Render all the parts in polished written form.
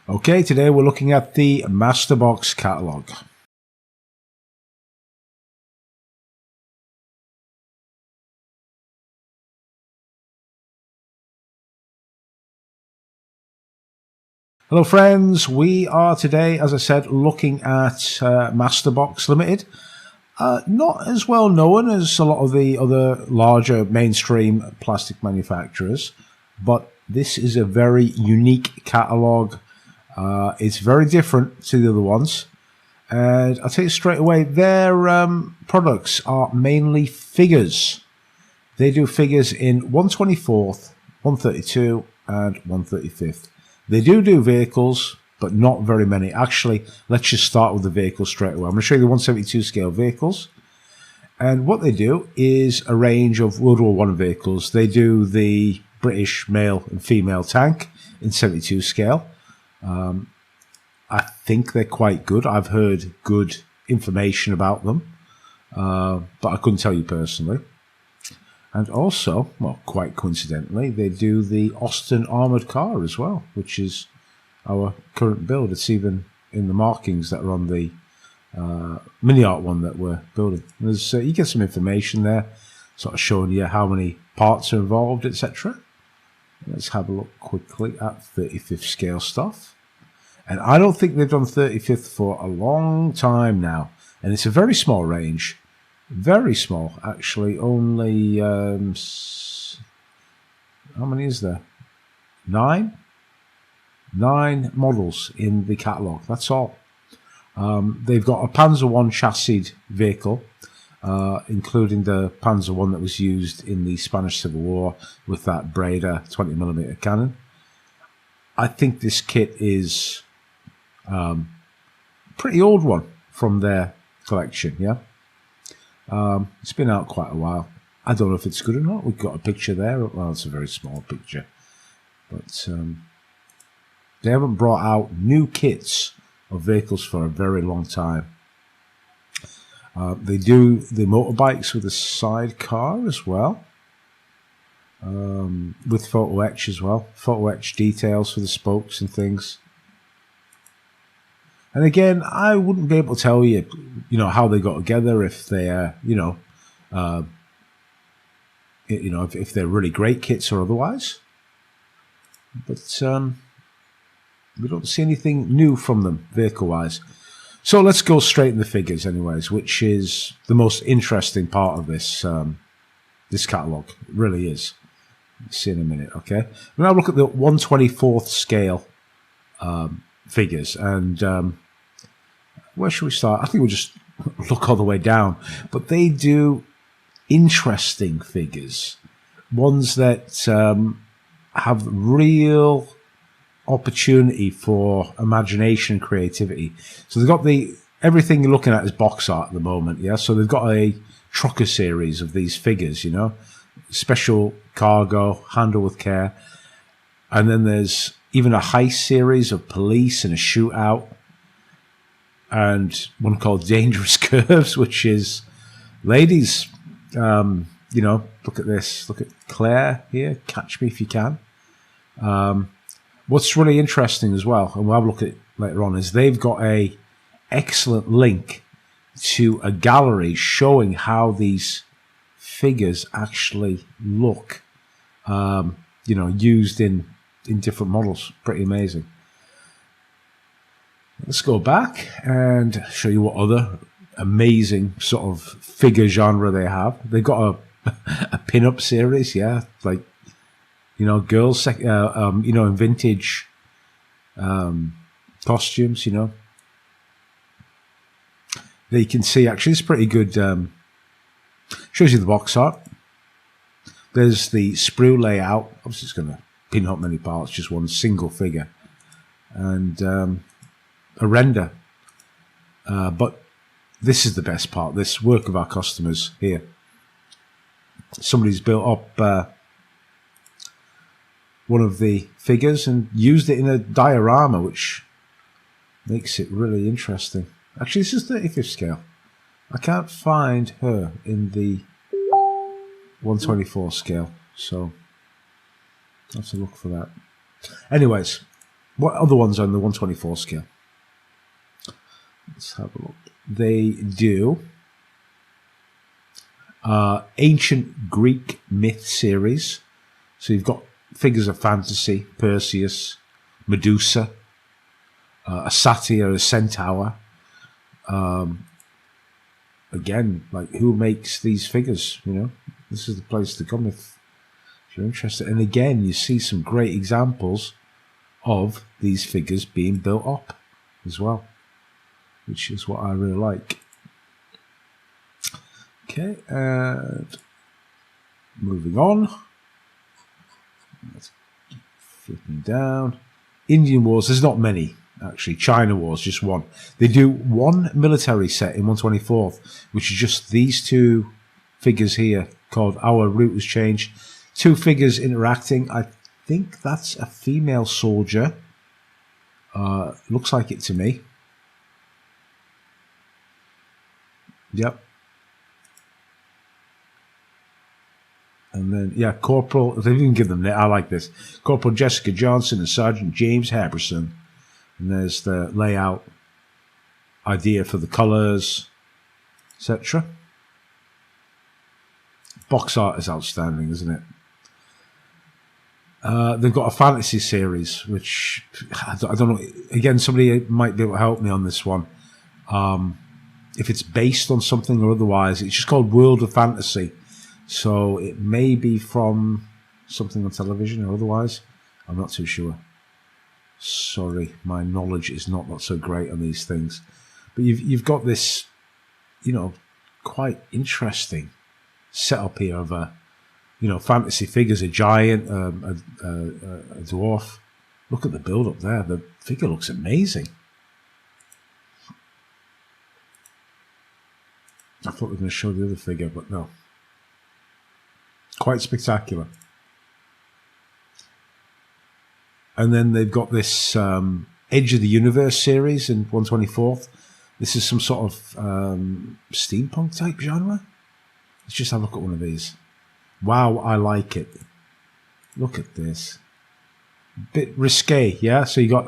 Okay, today we're looking at the Masterbox Catalogue. Hello friends, we are today, as I said, looking at Masterbox Ltd. Not as well known as a lot of the other larger mainstream plastic manufacturers, but this is a very unique catalogue. It's very different to the other ones, and I'll tell you straight away, their products are mainly figures. They do figures in 1/24th, 1/32 and 1/35th. They do vehicles, but not very many. Actually, let's just start with the vehicles straight away. I'm going to show you the 1/72 scale vehicles. And what they do is a range of World War I vehicles. They do the British male and female tank in 72 scale. I think they're quite good. I've heard good information about them, but I couldn't tell you personally. And also, well, quite coincidentally, they do the Austin armoured car as well, which is our current build. It's even in the markings that are on the mini art one that we're building. There's, you get some information there, sort of showing you how many parts are involved, etc. Let's have a look quickly at 35th scale stuff. And I don't think they've done 35th for a long time now. And it's a very small range. Very small, actually. Only, how many is there? 9? 9 models in the catalogue. That's all. They've got a Panzer I chassis vehicle, including the Panzer I that was used in the Spanish Civil War with that Breda 20mm cannon. I think this kit is a pretty old one from their collection, yeah? It's been out quite a while. I don't know if it's good or not. We've got a picture there. Well, it's a very small picture. But they haven't brought out new kits of vehicles for a very long time. They do the motorbikes with a sidecar as well. With photo etch as well. Photo etch details for the spokes and things. And again, I wouldn't be able to tell you, how they got together, if they're, if they're really great kits or otherwise. But we don't see anything new from them, vehicle-wise. So let's go straight in the figures, anyways, which is the most interesting part of this this catalogue. It really is. Let's see in a minute, okay? We'll now look at the 1/24th scale figures, and where should we start? I think we'll just look all the way down. But they do interesting figures, ones that have real opportunity for imagination and creativity. So they've got everything you're looking at is box art at the moment, yeah? So they've got a trucker series of these figures, special cargo, handle with care. And then there's even a heist series of police and a shootout. And one called Dangerous Curves, which is ladies, look at this. Look at Claire here. Catch me if you can. What's really interesting as well, and we'll have a look at it later on, is they've got a excellent link to a gallery showing how these figures actually look, used in different models. Pretty amazing. Let's go back and show you what other amazing sort of figure genre they have. They've got a pin-up series, yeah, like, girls, in vintage costumes, There you can see, actually, it's pretty good. Shows you the box art. There's the sprue layout. Obviously, it's going to pin up many parts, just one single figure. And a render, but this is the best part, this work of our customers here. Somebody's built up one of the figures and used it in a diorama, which makes it really interesting. Actually, this is 35th scale. I can't find her in the 1/24 scale, so I'll have to look for that. Anyways, what other ones are on the 124 scale? Let's have a look. They do ancient Greek myth series. So you've got figures of fantasy, Perseus, Medusa, a satyr, a centaur. Again, like, who makes these figures? You know, this is the place to come if you're interested. And again, you see some great examples of these figures being built up as well, which is what I really like. Okay, and moving on. Let's keep flipping down. Indian Wars, there's not many, actually. China Wars, just one. They do one military set in 124th, which is just these two figures here, called Our Route Was Changed. Two figures interacting. I think that's a female soldier. Looks like it to me. Yep. And then, yeah, Corporal, they didn't give them that. I like this. Corporal Jessica Johnson and Sergeant James Haberson. And there's the layout idea for the colours, etc. Box art is outstanding, isn't it? They've got a fantasy series, which I don't know. Again, somebody might be able to help me on this one. If it's based on something or otherwise, it's just called World of Fantasy. So it may be from something on television or otherwise. I'm not too sure. Sorry, my knowledge is not so great on these things. But you've got this, you know, quite interesting setup here of a, you know, fantasy figures, a giant, a dwarf. Look at the build up there. The figure looks amazing. I thought we were going to show the other figure, but no. Quite spectacular. And then they've got this Edge of the Universe series in 124th. This is some sort of steampunk type genre. Let's just have a look at one of these. Wow, I like it. Look at this. Bit risque, yeah? So you got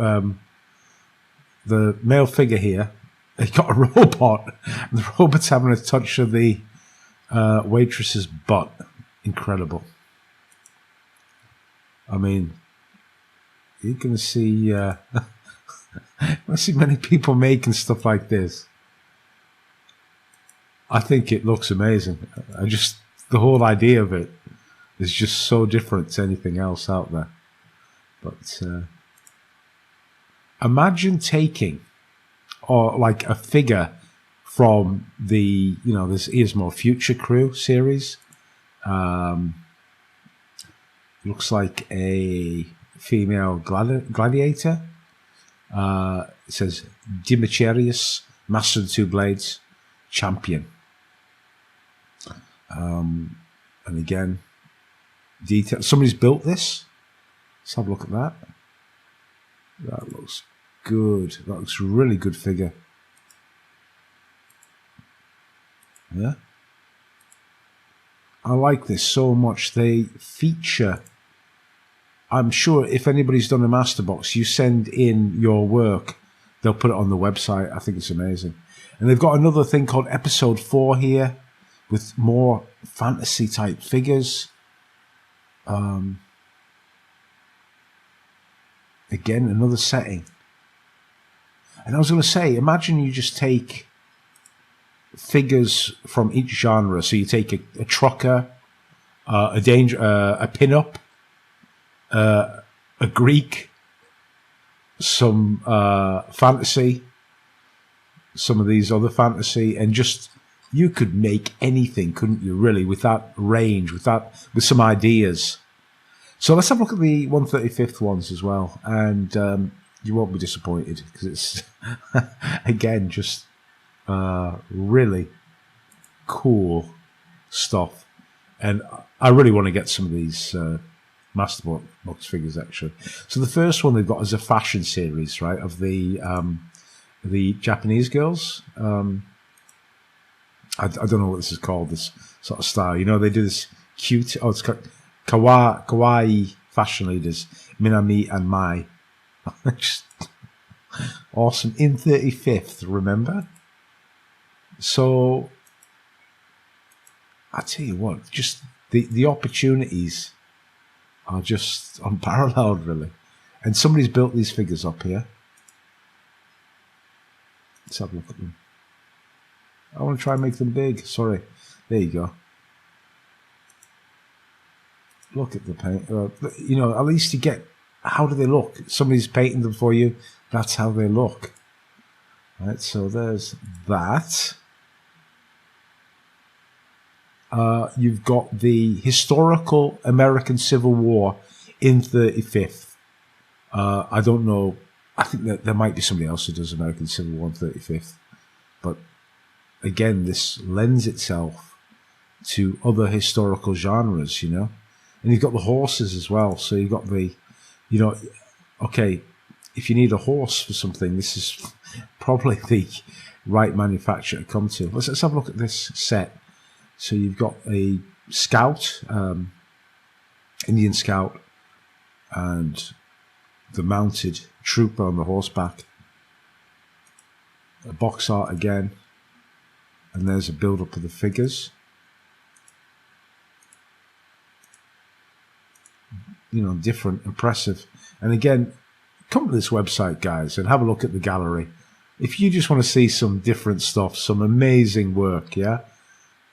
the male figure here. You got a robot. And the robot's having a touch of the waitress's butt. Incredible. I mean, you're going to see I see many people making stuff like this. I think it looks amazing. The whole idea of it is just so different to anything else out there. But imagine taking, or like a figure from the, you know, this Here's More Future Crew series. Looks like a female gladiator. It says Demetrius, Master of the Two Blades, Champion. And again, detail. Somebody's built this. Let's have a look at that. That looks good. That looks a really good figure. Yeah. I like this so much. They feature, I'm sure if anybody's done a master box, you send in your work, they'll put it on the website. I think it's amazing. And they've got another thing called Episode 4 here with more fantasy type figures. Again, another setting. And I was going to say, imagine you just take figures from each genre. So you take a trucker, a pin-up, a Greek, some fantasy, some of these other fantasy, and just, you could make anything, couldn't you, really, with that range, with some ideas. So let's have a look at the 135th ones as well, and you won't be disappointed, because it's, again, just really cool stuff. And I really want to get some of these master box figures, actually. So the first one they've got is a fashion series, right, of the Japanese girls. I don't know what this is called, this sort of style. You know, they do this cute, it's kawaii fashion leaders, Minami and Mai. Just awesome. In 35th, remember? So, I tell you what, just the opportunities are just unparalleled, really. And somebody's built these figures up here. Let's have a look at them. I want to try and make them big. Sorry. There you go. Look at the paint. You know, at least you get, how do they look? Somebody's painting them for you. That's how they look. Right, so there's that. You've got the historical American Civil War in 35th. I don't know. I think that there might be somebody else who does American Civil War in 35th. But again, this lends itself to other historical genres, you know. And you've got the horses as well. So you've got the, you know, okay, if you need a horse for something, this is probably the right manufacturer to come to. Let's have a look at this set. So you've got a scout, Indian scout, and the mounted trooper on the horseback. A box art again. And there's a build-up of the figures. You know, different, impressive. And again, come to this website, guys, and have a look at the gallery. If you just want to see some different stuff, some amazing work, yeah,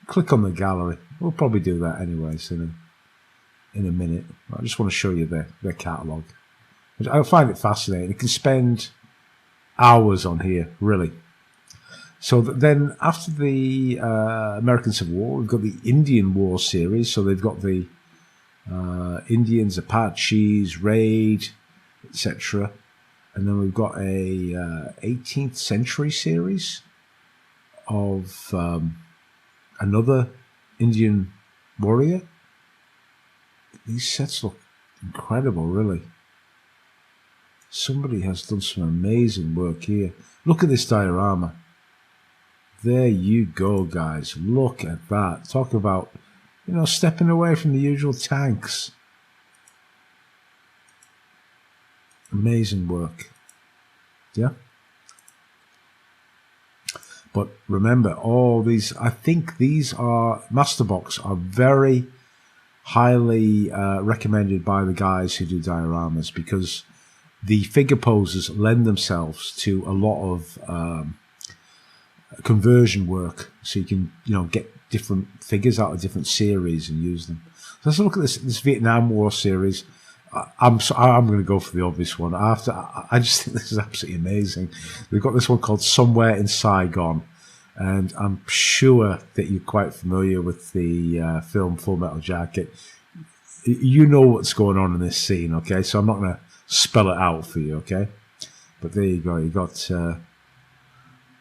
click on the gallery. We'll probably do that anyways in a minute. I just want to show you their catalogue. I find it fascinating. You can spend hours on here, really. So then after the American Civil War, we've got the Indian War series. So they've got the Indians, Apaches, Raid, etc. And then we've got a 18th century series of another Indian warrior. These sets look incredible, really. Somebody has done some amazing work here. Look at this diorama. There you go, guys. Look at that. Talk about, you know, stepping away from the usual tanks. Amazing work. Yeah. But remember, all these, I think these are, Masterbox are very highly recommended by the guys who do dioramas, because the figure poses lend themselves to a lot of conversion work, so you can, you know, get different figures out of different series and use them. So let's look at this Vietnam War series. I'm going to go for the obvious one. I just think this is absolutely amazing. We've got this one called Somewhere in Saigon, and I'm sure that you're quite familiar with the film Full Metal Jacket. You know what's going on in this scene, okay? So I'm not going to spell it out for you, okay? But there you go. You got a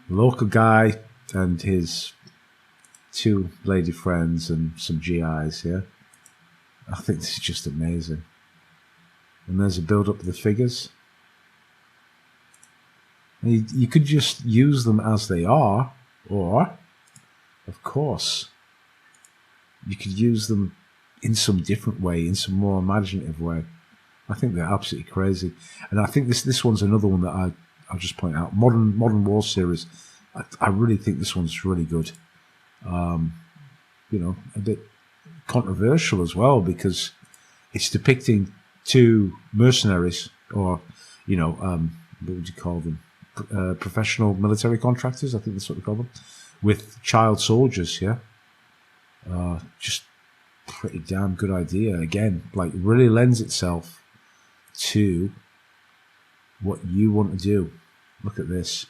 local guy and his two lady friends and some GIs here. I think this is just amazing. And there's a build-up of the figures. And you could just use them as they are, or, of course, you could use them in some different way, in some more imaginative way. I think they're absolutely crazy. And I think this one's another one that I'll just point out. Modern War series. I really think this one's really good. You know, a bit controversial as well, because it's depicting two mercenaries, or, you know, what would you call them? Professional military contractors, I think that's what they call them, with child soldiers, yeah? Just pretty damn good idea. Again, like, really lends itself to what you want to do. Look at this.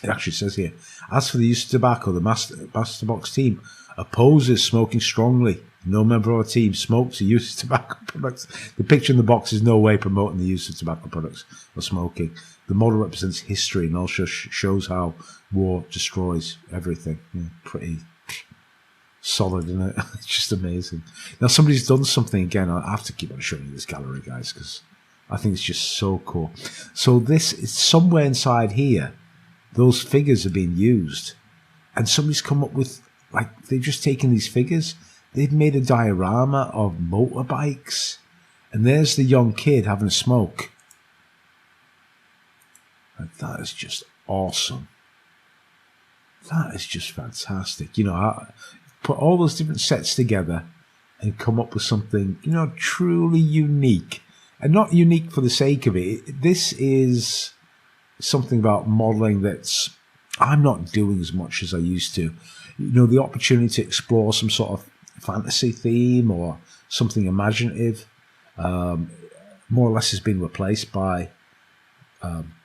It actually says here, as for the use of tobacco, the Masterbox team opposes smoking strongly. No member of our team smokes or uses tobacco products. The picture in the box is no way promoting the use of tobacco products or smoking. The model represents history and also shows how war destroys everything. Yeah, pretty solid, isn't it? It's just amazing. Now, somebody's done something again. I have to keep on showing you this gallery, guys, because I think it's just so cool. So this is somewhere inside here. Those figures are being used, and somebody's come up with, like, they've just taken these figures, they've made a diorama of motorbikes, and there's the young kid having a smoke. That is just awesome. That is just fantastic. You know, I put all those different sets together and come up with something, you know, truly unique. And not unique for the sake of it. This is something about modelling that's I'm not doing as much as I used to. You know, the opportunity to explore some sort of fantasy theme or something imaginative more or less has been replaced by,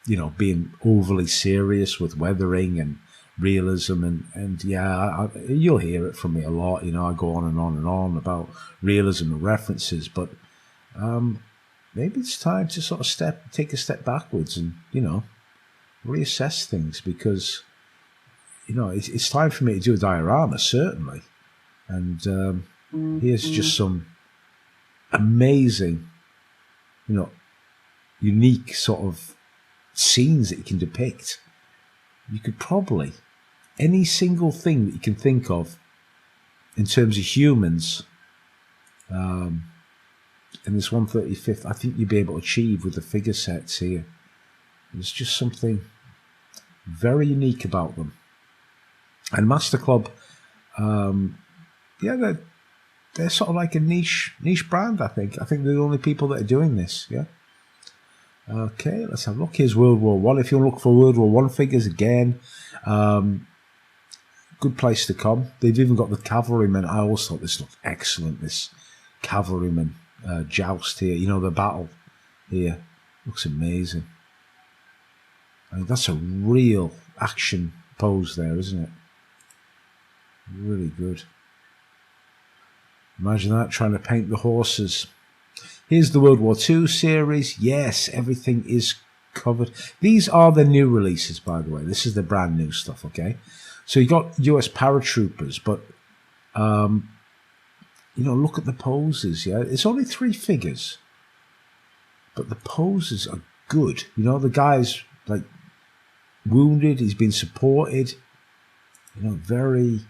you know, being overly serious with weathering and realism. And yeah, you'll hear it from me a lot. You know, I go on and on and on about realism and references, but maybe it's time to sort of take a step backwards and, you know, reassess things, because, you know, it's time for me to do a diorama, certainly. And here's just some amazing, you know, unique sort of scenes that you can depict. You could probably, any single thing that you can think of in terms of humans, in this 135th, I think you'd be able to achieve with the figure sets here. There's just something very unique about them. And Master Club, yeah, they're sort of like a niche brand, I think. I think they're the only people that are doing this, yeah. Okay, let's have a look. Here's World War One. If you want to look for World War One figures, again, good place to come. They've even got the cavalrymen. I always thought this looked excellent, this cavalryman joust here. You know, the battle here. Looks amazing. I mean, that's a real action pose there, isn't it? Really good. Imagine that, trying to paint the horses. Here's the World War II series. Yes, everything is covered. These are the new releases, by the way. This is the brand new stuff, okay? So you got US paratroopers, but, you know, look at the poses, yeah? It's only 3 figures, but the poses are good. You know, the guy's, like, wounded, he's been supported. You know, very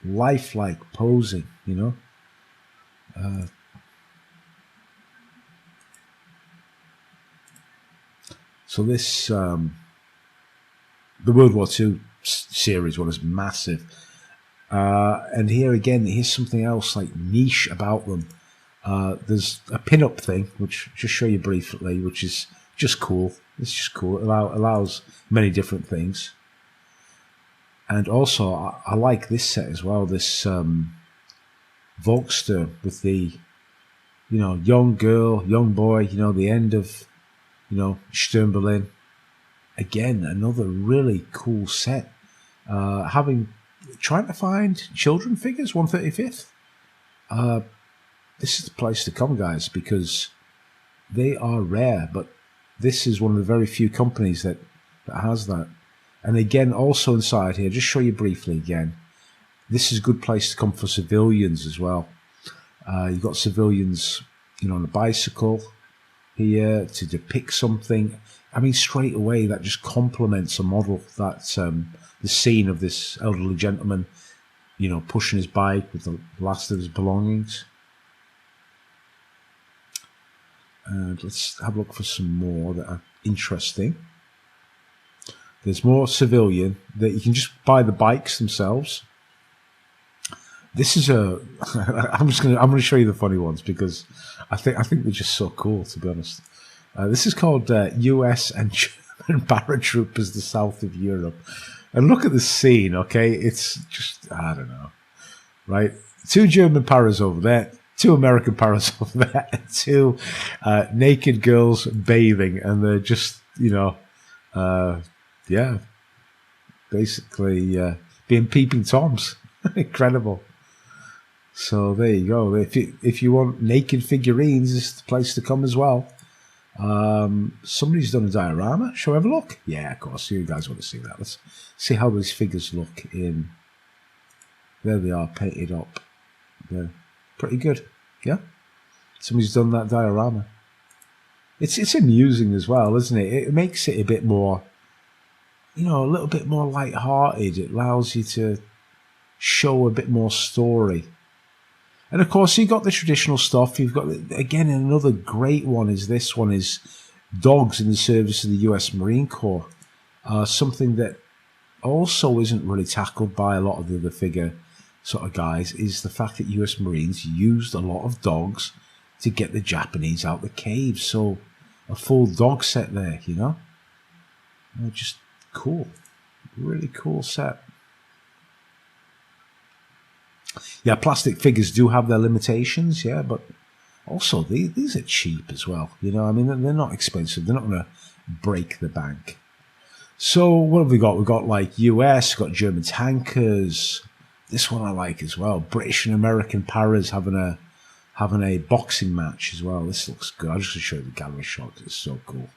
lifelike posing, you know? So this, the World War II series one is massive. And here again, here's something else like niche about them. There's a pin-up thing, which I'll just show you briefly, which is just cool. It's just cool. It allows many different things. And also, I like this set as well, this Volkster with the, you know, young girl, young boy, you know, the end of, you know, Sturm Berlin. Again, another really cool set. Trying to find children figures, 135th. This is the place to come, guys, because they are rare, but this is one of the very few companies that has that. And again, also inside here, just show you briefly again, this is a good place to come for civilians as well. You've got civilians, you know, on a bicycle here to depict something. I mean, straight away, that just complements a model. That's the scene of this elderly gentleman, you know, pushing his bike with the last of his belongings. And let's have a look for some more that are interesting. There's more civilian that you can just buy the bikes themselves. This is I'm going to show you the funny ones because I think they're just so cool, to be honest. This is called US and German paratroopers, the south of Europe. And look at the scene, okay? It's just, I don't know, right? 2 German paras over there, 2 American paras over there, and 2 naked girls bathing, and they're just, you know, yeah, basically being peeping toms. Incredible. So there you go. If you want naked figurines, this is the place to come as well. Somebody's done a diorama. Shall we have a look? Yeah, of course. You guys want to see that. Let's see how these figures look in. There they are, painted up. They're pretty good. Yeah? Somebody's done that diorama. It's amusing as well, isn't it? It makes it a bit more, you know, a little bit more light-hearted. It allows you to show a bit more story. And of course, you've got the traditional stuff. You've got, again, another great one is this one is dogs in the service of the US Marine Corps. Something that also isn't really tackled by a lot of the other figure sort of guys is the fact that US Marines used a lot of dogs to get the Japanese out the caves. So a full dog set there, you know? Just cool. Really cool set. Yeah, plastic figures do have their limitations, yeah, but also these are cheap as well. You know, I mean, they're not expensive. They're not going to break the bank. So what have we got? We've got like US, got German tankers. This one I like as well. British and American paras having a boxing match as well. This looks good. I'll just show you the gallery shot. It's so cool.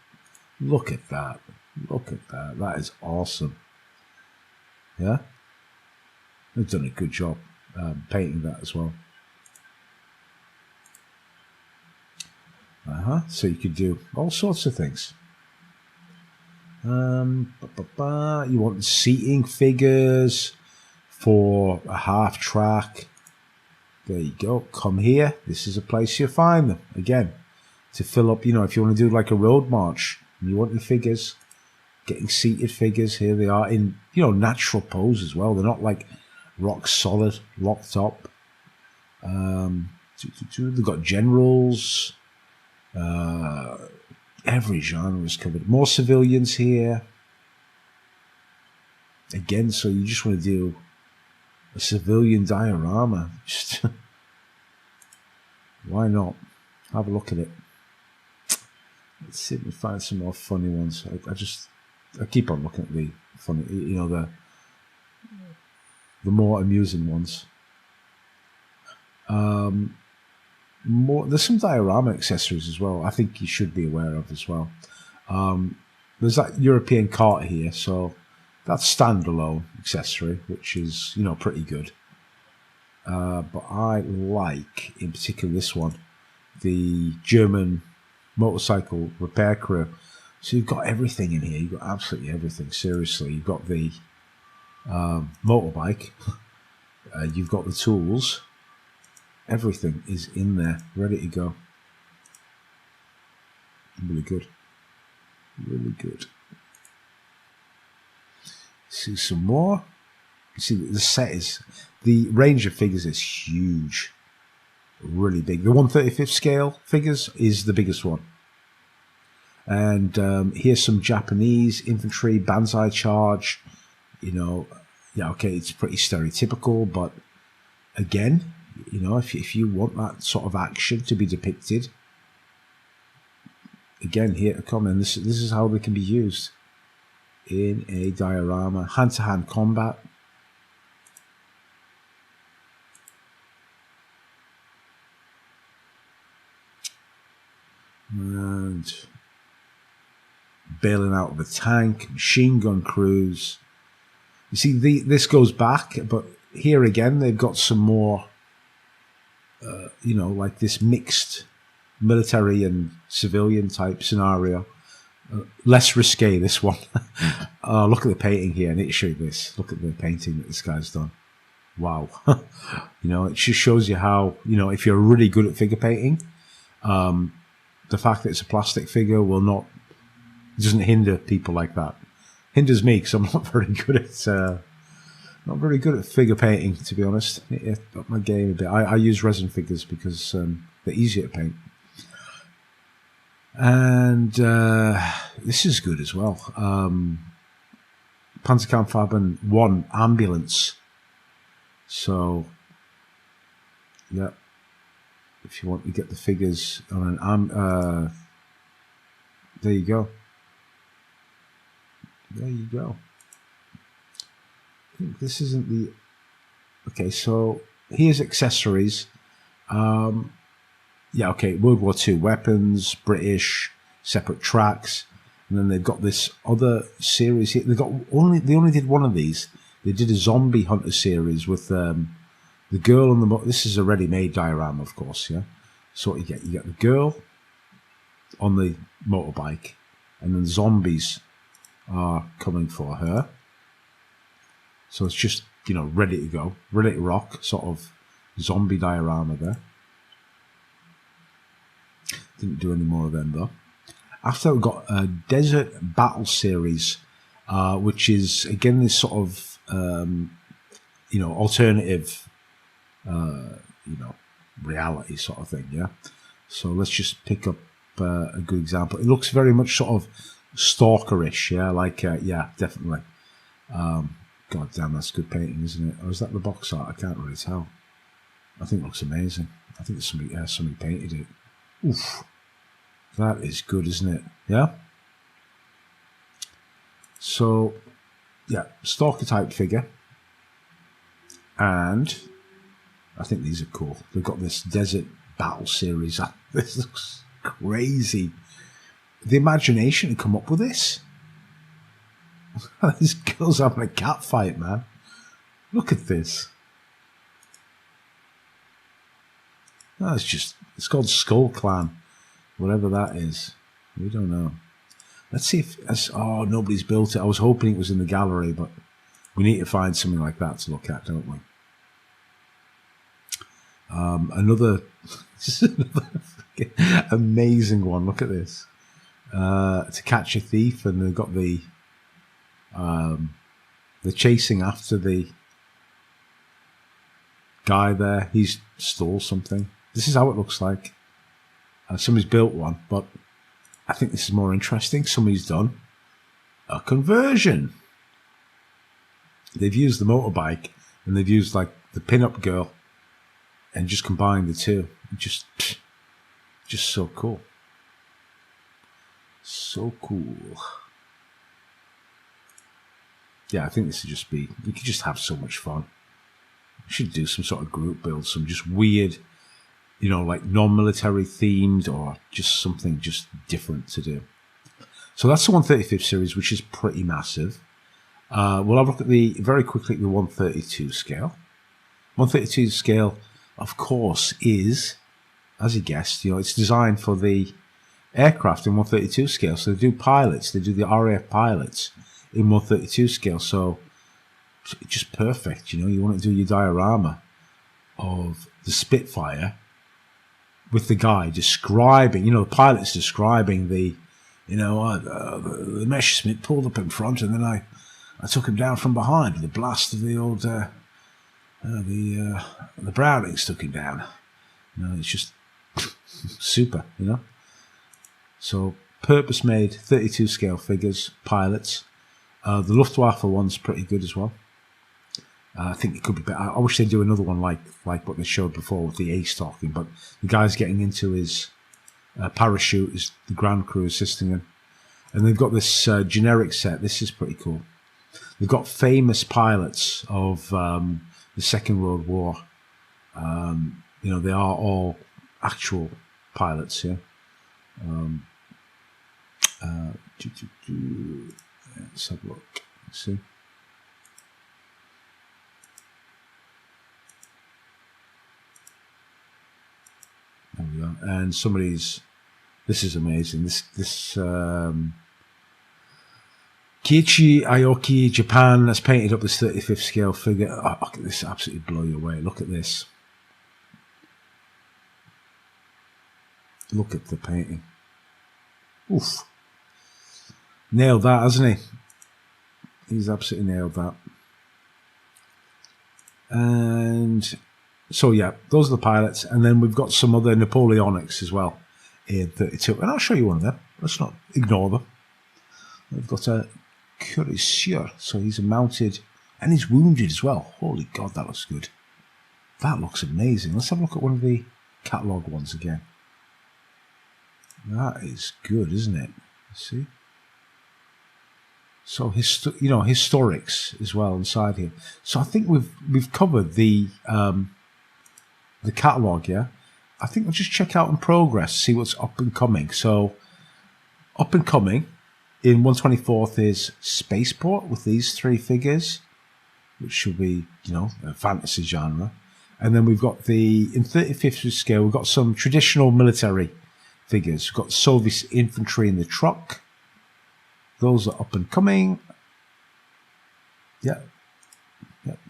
Look at that. Look at that. That is awesome. Yeah? They've done a good job painting that as well. So you could do all sorts of things. You want seating figures for a half track. There you go. Come here. This is a place you'll find them. Again, to fill up, you know, if you want to do like a road march and you want your figures, getting seated figures, here they are in, you know, natural pose as well. They're not like rock solid, locked up. They've got generals. Every genre is covered. More civilians here. Again, so you just want to do a civilian diorama. Just why not? Have a look at it. Let's see if we find some more funny ones. I keep on looking at the funny, you know, the more amusing ones. There's some diorama accessories as well. I think you should be aware of as well. There's that European cart here, so that's standalone accessory, which is, you know, pretty good. But I like, in particular, this one, the German motorcycle repair crew. So you've got everything in here. You've got absolutely everything. Seriously, you've got the motorbike. You've got the tools. Everything is in there, ready to go. Really good. Really good. See some more. You see, the range of figures is huge. Really big. The 1/35th scale figures is the biggest one. And here's some Japanese infantry, Banzai charge. You know, yeah, okay, it's pretty stereotypical, but again, you know, if you want that sort of action to be depicted, again, here to come, and this is how they can be used in a diorama. Hand-to-hand combat. And bailing out of a tank, machine gun crews. You see, this goes back, but here again, they've got some more, you know, like this mixed military and civilian type scenario. Less risque, this one. Look at the painting here. I need to show you this. Look at the painting that this guy's done. Wow. You know, it just shows you how, you know, if you're really good at figure painting, the fact that it's a plastic figure doesn't hinder people like that. Hinders me because I'm not very good at figure painting, to be honest. It up my game a bit. I use resin figures because they're easier to paint. And this is good as well. Panzerkampfwagen 1 ambulance. So, yeah, if you want to get the figures on an there you go. There you go. I think this isn't the... Okay, so here's accessories. Yeah, okay, World War II weapons, British, separate tracks, and then they've got this other series here. They only did one of these. They did a zombie hunter series with the girl on the... This is a ready-made diorama, of course, yeah? So what you get the girl on the motorbike, and then zombies are coming for her. So it's just, you know, ready to go, ready to rock, sort of zombie diorama there. Didn't do any more of them though. After we got a desert battle series. which is again this sort of alternative reality sort of thing. Yeah. So let's just pick up a good example. It looks very much sort of stalkerish. Yeah, like yeah, definitely. God damn, that's good painting, isn't it? Or is that the box art? I can't really tell. I think it looks amazing. I think somebody painted it. Oof, that is good, isn't it? Yeah. So, yeah, stalker type figure, and I think these are cool. They've got this desert battle series. This looks crazy. The imagination to come up with this. This girl's having a cat fight, man. Look at this. No, it's called Skull Clan. Whatever that is. We don't know. Let's see if... Oh, nobody's built it. I was hoping it was in the gallery, but we need to find something like that to look at, don't we? Another amazing one. Look at this. To Catch a Thief, and they've got the... they're chasing after the guy there. He's stole something. This is how it looks like. Somebody's built one, but I think this is more interesting. Somebody's done a conversion. They've used the motorbike and they've used like the pin-up girl and just combined the two. Just so cool. So cool. Yeah, I think this would just be, you could just have so much fun. We should do some sort of group build, some just weird, like non-military themed or just something just different to do. So that's the 135th series, which is pretty massive. We'll have a look at very quickly at the 132 scale. 132 scale, of course, is, as you guessed, it's designed for the aircraft in 132 scale. So they do pilots, they do the RAF pilots in 132 scale. So just perfect, you want to do your diorama of the Spitfire with the guy describing, the pilot's describing the Messerschmitt pulled up in front, and then I took him down from behind with the blast of the old the Brownings took him down. It's just super, So purpose-made 32 scale figures, pilots. The Luftwaffe one's pretty good as well. I think it could be better. I wish they'd do another one like what they showed before with the ace talking, but the guy's getting into his parachute, is the ground crew assisting him. And they've got this generic set. This is pretty cool. They've got famous pilots of the Second World War. They are all actual pilots, yeah. Let's have a look. Let's see. There we go. And this is amazing. This Kiichi Aoki Japan has painted up this 35th scale figure. Oh, look at this, absolutely blow you away. Look at this. Look at the painting. Oof. Nailed that, hasn't he? He's absolutely nailed that. And so, yeah, those are the pilots. And then we've got some other Napoleonics as well in 32. And I'll show you one of them. Let's not ignore them. We've got a Cuirassier. So he's mounted and he's wounded as well. Holy God, that looks good. That looks amazing. Let's have a look at one of the catalogue ones again. That is good, isn't it? See? So historics as well inside here. So I think we've covered the catalogue, yeah. I think we'll just check out in progress, see what's up and coming. So up and coming in 124th is Spaceport with these three figures, which should be a fantasy genre. And then we've got in 35th scale, we've got some traditional military figures. We've got Soviet infantry in the truck. Those are up and coming. Yep.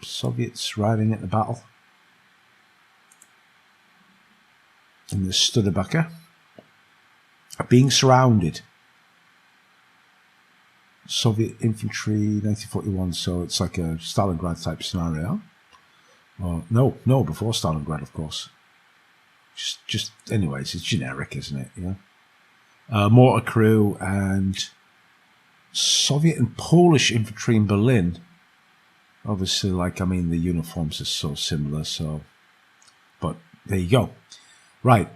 Soviets riding at the battle. And the Studebaker are being surrounded. Soviet Infantry, 1941. So it's like a Stalingrad type scenario. No, before Stalingrad, of course. Just anyways, it's generic, isn't it? Yeah. Mortar crew and Soviet and Polish infantry in Berlin. Obviously, the uniforms are so similar. So, but there you go. Right.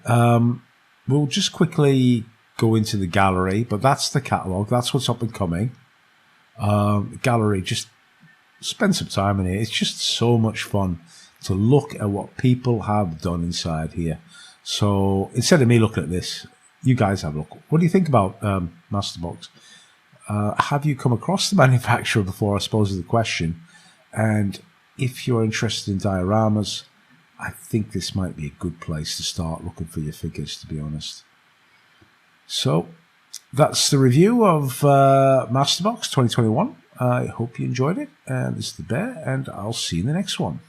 We'll just quickly go into the gallery, but that's the catalogue. That's what's up and coming. Gallery, just spend some time in here. It's just so much fun to look at what people have done inside here. So instead of me looking at this, you guys have a look. What do you think about Masterbox? Have you come across the manufacturer before, I suppose, is the question. And if you're interested in dioramas, I think this might be a good place to start looking for your figures, to be honest. So that's the review of Masterbox 2021. I hope you enjoyed it. And this is the Bear, and I'll see you in the next one.